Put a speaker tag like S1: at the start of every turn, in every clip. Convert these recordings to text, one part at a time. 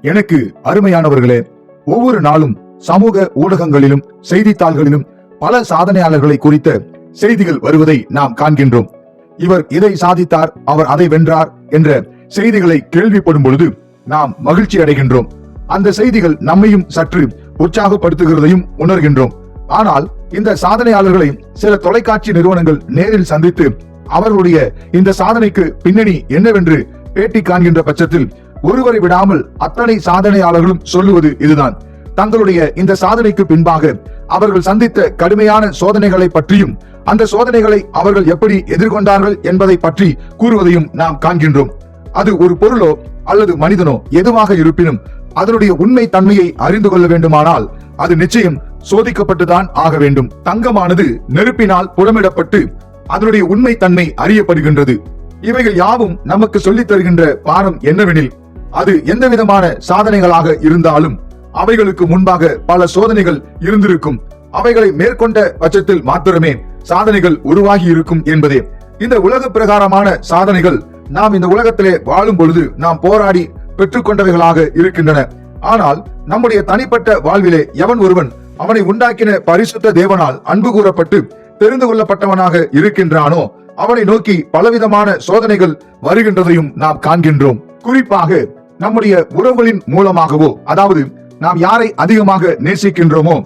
S1: எனக்கு அருமையானவர்களே, ஒவ்வொரு நாளும் சமூக ஊடகங்களிலும் செய்தித்தாள்களிலும் பல சாதனையாளர்களை குறித்த செய்திகள் வருவதை நாம் காண்கின்றோம். இவர் இதை சாதித்தார், அவர் அதை வென்றார் என்ற செய்திகளை கேள்விப்படும் பொழுது நாம் மகிழ்ச்சி அடைகின்றோம். அந்த செய்திகள் நம்மையும் சற்று உற்சாகப்படுத்துகிறதையும் உணர்கின்றோம். ஆனால் இந்த சாதனையாளர்களை சில தொலைக்காட்சி நிறுவனங்கள் நேரில் சந்தித்து அவர்களுடைய இந்த சாதனைக்கு பின்னணி என்னவென்று பேட்டி காண்கின்ற பட்சத்தில் ஒருவரை விடாமல் அத்தனை சாதனையாளர்களும் சொல்லுவது இதுதான்: தங்களுடைய இந்த சாதனைக்கு பின்பாக அவர்கள் சந்தித்த கடுமையான சோதனைகளை பற்றியும் அந்த சோதனைகளை அவர்கள் எப்படி எதிர்கொண்டார்கள் என்பதை பற்றி கூறுவதையும் நாம் காண்கின்றோம். அது ஒரு பொருளோ அல்லது மனிதனோ எதுவாக இருப்பினும் அதனுடைய உண்மை தன்மையை அறிந்து கொள்ள வேண்டுமானால் அது நிச்சயம் சோதிக்கப்பட்டுதான் ஆக வேண்டும். தங்கமானது நெருப்பினால் புடமிடப்பட்டு அதனுடைய உண்மை தன்மை அறியப்படுகின்றது. இவைகள் யாவும் நமக்கு சொல்லித் தருகின்ற பாடம் என்னவெனில், அது எந்த விதமான சாதனைகளாக இருந்தாலும் அவைகளுக்கு முன்பாக பல சோதனைகள் இருந்திருக்கும். அவைகளை மேற்கொண்ட பட்சத்தில் மாத்திரமே சாதனைகள் உருவாகி இருக்கும் என்பதே. இந்த உலக பிரகாரமான சாதனைகள் நாம் இந்த உலகத்திலே வாழும் பொழுது நாம் போராடி பெற்றுக்கொண்டவைகளாக இருக்கின்றன. ஆனால் நம்முடைய தனிப்பட்ட வாழ்விலே எவன் ஒருவன் அவனை உண்டாக்கின பரிசுத்த தேவனால் அன்பு கூறப்பட்டு தெரிந்து கொள்ளப்பட்டவனாக இருக்கின்றானோ அவனை நோக்கி பலவிதமான சோதனைகள் வருகின்றதையும் நாம் காண்கின்றோம். குறிப்பாக நம்முடைய உறவுகளின் மூலமாகவோ, அதாவது நாம் யாரை அதிகமாக நேசிக்கின்றோமோ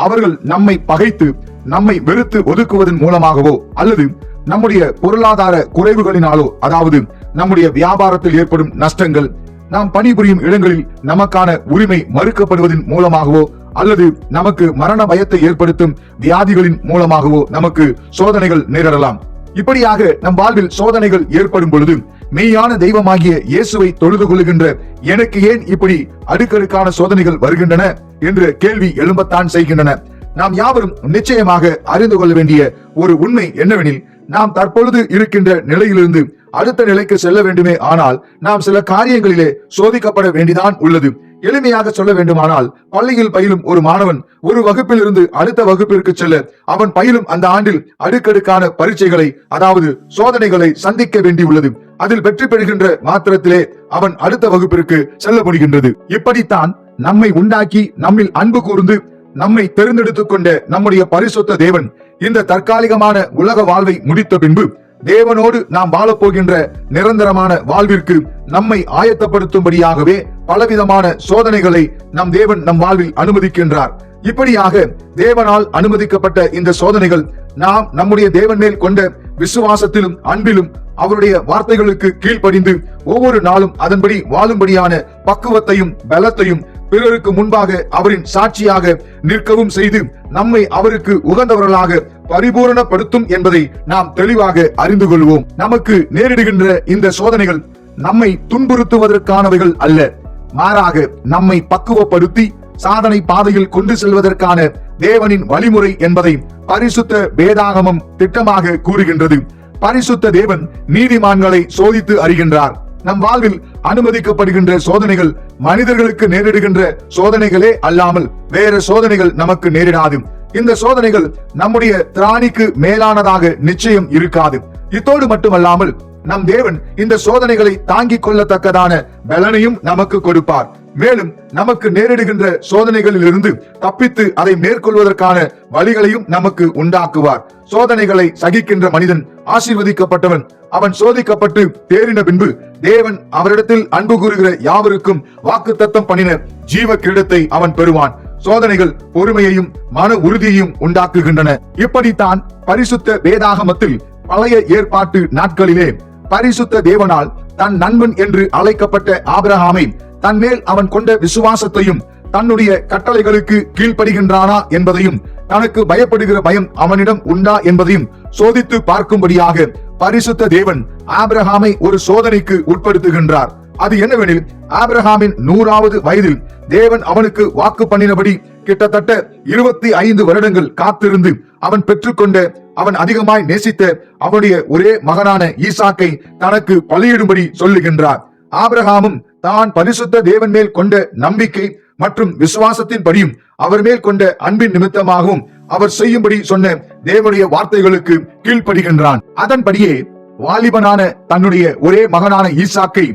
S1: அவர்கள் நம்மை பகைத்து நம்மை வெறுத்து ஒதுக்குவதன் மூலமாகவோ, அல்லது நம்முடைய பொருளாதார குறைவுகளினாலோ, அதாவது நம்முடைய வியாபாரத்தில் ஏற்படும் நஷ்டங்கள், நாம் பணிபுரியும் இடங்களில் நமக்கான உரிமை மறுக்கப்படுவதன் மூலமாகவோ, அல்லது நமக்கு மரண பயத்தை ஏற்படுத்தும் வியாதிகளின் மூலமாகவோ நமக்கு சோதனைகள் நேரிடலாம். இப்படியாக நம் வாழ்வில் சோதனைகள் ஏற்படும் பொழுது மெய்யான தெய்வமாகிய இயேசுவை தொழுது கொள்ளுகின்ற எனக்கு ஏன் இப்படி அடுக்கடுக்கான சோதனைகள் வருகின்றன என்ற கேள்வி எழும்பத்தான் செய்கின்றன. நாம் யாவரும் நிச்சயமாக அறிந்து கொள்ள வேண்டிய ஒரு உண்மை என்னவெனில், நாம் தற்பொழுது இருக்கின்ற நிலையிலிருந்து அடுத்த நிலைக்கு செல்ல வேண்டுமே ஆனால் நாம் சில காரியங்களிலே சோதிக்கப்பட வேண்டிதான் உள்ளது. எளிமையாக சொல்ல வேண்டுமானால், பள்ளியில் பயிலும் ஒரு மாணவன் ஒரு வகுப்பில் இருந்து அடுத்த வகுப்பிற்கு செல்ல அவன் பயிலும் அந்த ஆண்டில் அடுக்கடுக்கான பரீட்சைகளை, அதாவது சோதனைகளை சந்திக்க வேண்டியுள்ளது. அதில் வெற்றி பெறுகின்ற மாத்திரத்திலே அவன் அடுத்த வகுப்பிற்கு செல்ல முடிகின்றது. இப்படித்தான் நம்மை உண்டாக்கி நம்மில் அன்பு கூர்ந்து நம்மை தெரிந்தெடுத்துக் கொண்ட நம்முடைய பரிசுத்த தேவன் இந்த தற்காலிகமான உலக வாழ்வை முடித்த பின்பு தேவனோடு நாம் வாழப்போகின்ற நிரந்தரமான வாழ்விற்கு நம்மை ஆயத்தப்படுத்தும்படியாகவே பலவிதமான சோதனைகளை நம் தேவன் நம் வாழ்வில் அனுமதிக்கின்றார். இப்படியாக தேவனால் அனுமதிக்கப்பட்ட இந்த சோதனைகள் நாம் நம்முடைய தேவன் மேல் கொண்ட விசுவாசத்திலும் அன்பிலும் அவருடைய வார்த்தைகளுக்கு கீழ்ப்படிந்து ஒவ்வொரு நாளும் அதன்படி வாழும்படியான பக்குவத்தையும் பலத்தையும் பிறருக்கு முன்பாக அவரின் சாட்சியாக நிற்கவும் செய்து நம்மை அவருக்கு உகந்தவர்களாக பரிபூரணப்படுத்தும் என்பதை நாம் தெளிவாக அறிந்து கொள்வோம். நமக்கு நேரிடுகின்ற இந்த சோதனைகள் நம்மை துன்புறுத்துவதற்கானவைகள் அல்ல, மாறாக நம்மை பக்குவப்படுத்தி சாதனை பாதையில் கொண்டு செல்வதற்கான தேவனின் வழிமுறை என்பதை பரிசுத்த வேதாகமம் திட்டமாக கூறுகின்றது. பரிசுத்த தேவன் நீதிமான்களை சோதித்து அறிகின்றார். நம் வாழ்வில் அனுமதிக்கப்படுகின்ற சோதனைகள் மனிதர்களுக்கு நேரிடுகின்ற சோதனைகளே அல்லாமல் வேற சோதனைகள் நமக்கு நேரிடாது. இந்த சோதனைகள் நம்முடைய திராணிக்கு மேலானதாக நிச்சயம் இருக்காது. இத்தோடு மட்டுமல்லாமல் நம் தேவன் இந்த சோதனைகளை தாங்கிக் கொள்ளத்தக்கதான பலனையும் நமக்கு கொடுப்பார். மேலும் நமக்கு நேரிடுகின்ற சோதனைகளில் இருந்து தப்பித்து அதை மேற்கொள்வதற்கான வழிகளையும் நமக்கு உண்டாக்குவார். சோதனைகளை சகிக்கின்ற மனிதன் ஆசீர்வதிக்கப்பட்டவன். அவன் சோதிக்கப்பட்டு தேறின பின்பு தேவன் அவரிடத்தில் அன்பு கூறுகிற யாவருக்கும் வாக்குத்தத்தம் பண்ணின ஜீவ கிரீடத்தை அவன் பெறுவான். சோதனைகள் பொறுமையையும் மன உறுதியையும் உண்டாக்குகின்றன. இப்படித்தான் பரிசுத்த வேதாகமத்தில் பழைய ஏற்பாட்டு நாட்களிலே பரிசுத்த தேவனால் தன் நண்பன் என்று அழைக்கப்பட்ட ஆபிரகாமை தன் மேல் அவன் கொண்ட விசுவாசத்தையும் தன்னுடைய கட்டளைகளுக்கு கீழ்ப்படுகின்றானா என்பதையும் தனக்கு பயப்படுகிற பயம் அவனிடம் உண்டா என்பதையும் சோதித்து பார்க்கும்படியாக பரிசுத்த தேவன் ஆபிரகாமை ஒரு சோதனைக்கு உட்படுத்துகின்றார். அது என்னவெனில், ஆபிரகாமின் 100வது வயதில் தேவன் அவனுக்கு வாக்கு பண்ணினபடி கிட்டத்தட்ட 25 வருடங்கள் காத்திருந்து அவன் பெற்றுக்கொண்ட, அவன் அதிகமாய் நேசித்த அவனுடைய ஒரே மகனான ஈசாக்கை தனக்கு பலியிடும்படி சொல்லுகின்றார். ஆபிரகாமும் தான் பரிசுத்த தேவன் மேல் கொண்ட நம்பிக்கை மற்றும் விசுவாசத்தின் படியும் அவர் மேல் கொண்ட அன்பின் நிமித்தமாகவும் அவர் செய்யும்படி சொன்ன தேவனுடைய வார்த்தைகளுக்கு கீழ்ப்படுகின்றான். அதன்படியே வாலிபனான தன்னுடைய ஒரே மகனான ஈசாக்கை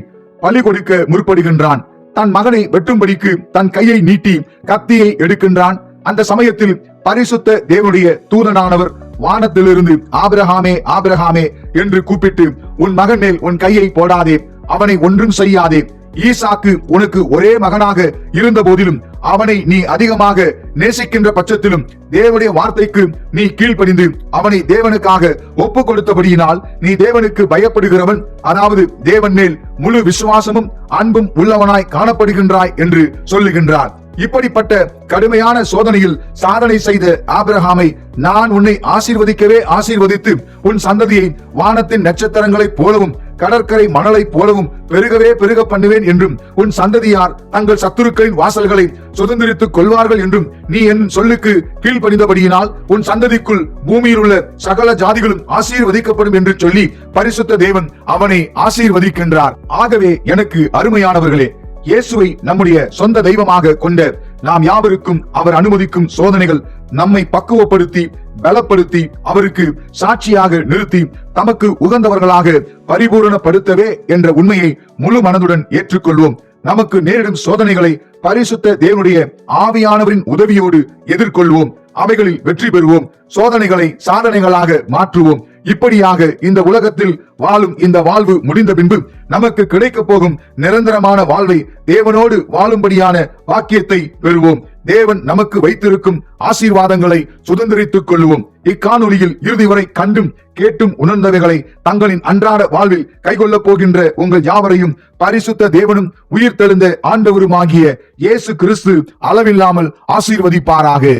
S1: பலி கொடுக்க முற்படுகின்றான். தன் மகனை வெட்டும்படிக்கு தன் கையை நீட்டி கத்தியை எடுக்கின்றான். அந்த சமயத்தில் பரிசுத்த தேவனுடைய தூதனானவர் வானத்திலிருந்து ஆபிரகாமே ஆபிரகாமே என்று கூப்பிட்டு, உன் மகன் மேல் உன் கையை போடாதே, அவனை ஒன்றும் செய்யாதே. ஈசாக்கு உனக்கு ஒரே மகனாக இருந்த போதிலும் அவனை நீ அதிகமாக நேசிக்கின்ற பட்சத்திலும் தேவனுடைய வார்த்தைக்கு நீ கீழ்ப்படிந்து அவனை தேவனுக்காக ஒப்பு கொடுத்தபடியினால் நீ தேவனுக்கு பயப்படுகிறவன், அதாவது தேவன் மேல் முழு விசுவாசமும் அன்பும் உள்ளவனாய் காணப்படுகின்றாய் என்று சொல்லுகின்றார். இப்படிப்பட்ட கடுமையான சோதனையில் சாதனை செய்த ஆபிரகாமை நான் உன்னை ஆசீர்வதிக்கவே ஆசீர்வதித்து உன் சந்ததியை வானத்தின் நட்சத்திரங்களைப் போலவும் கடற்கரை மணலைப் போலவும் பெருகவே பெருக பண்ணுவேன் என்றும் உன் சந்ததியார் தங்கள் சத்துருக்களின் வாசல்களை சுதந்திரித்துக் கொள்வார்கள் என்றும் நீ என் சொல்லுக்கு கீழ்ப்படிந்தபடியினால் உன் சந்ததிக்குள் பூமியில் உள்ள சகல ஜாதிகளும் ஆசீர்வதிக்கப்படும் என்று சொல்லி பரிசுத்த தேவன் அவனை ஆசீர்வதிக்கின்றார். ஆகவே எனக்கு அருமையானவர்களே, இயேசுவை நம்முடைய சொந்த தெய்வமாக கொண்ட நாம் யாவருக்கும் அவர் அனுமதிக்கும் சோதனைகள் நம்மை பக்குவப்படுத்தி பலப்படுத்தி அவருக்கு சாட்சியாக நிறுத்தி தமக்கு உகந்தவர்களாக பரிபூரணப்படுத்தவே என்ற உண்மையை முழு மனதுடன் ஏற்றுக்கொள்வோம். நமக்கு நேரிடும் சோதனைகளை பரிசுத்த தேவனுடைய ஆவியானவரின் உதவியோடு எதிர்கொள்வோம். அவைகளில் வெற்றி பெறுவோம். சோதனைகளை சாதனைகளாக மாற்றுவோம். இப்படியாக இந்த உலகத்தில் வாழும் இந்த வாழ்வு முடிந்த பின்பு நமக்கு கிடைக்க போகும் நிரந்தரமான வாழ்வை தேவனோடு வாழும்படியான வாக்கியத்தை பெறுவோம். தேவன் நமக்கு வைத்திருக்கும் ஆசீர்வாதங்களை சுதந்திரித்துக் கொள்வோம். இக்காணொலியில் இறுதி வரை கண்டும் கேட்டும் உணர்ந்தவைகளை தங்களின் அன்றாட வாழ்வில் கைகொள்ளப் போகின்ற உங்கள் யாவரையும் பரிசுத்த தேவனும் உயிர்த்தெழுந்த ஆண்டவருமாகிய இயேசு கிறிஸ்து அளவில்லாமல் ஆசீர்வதிப்பாராக.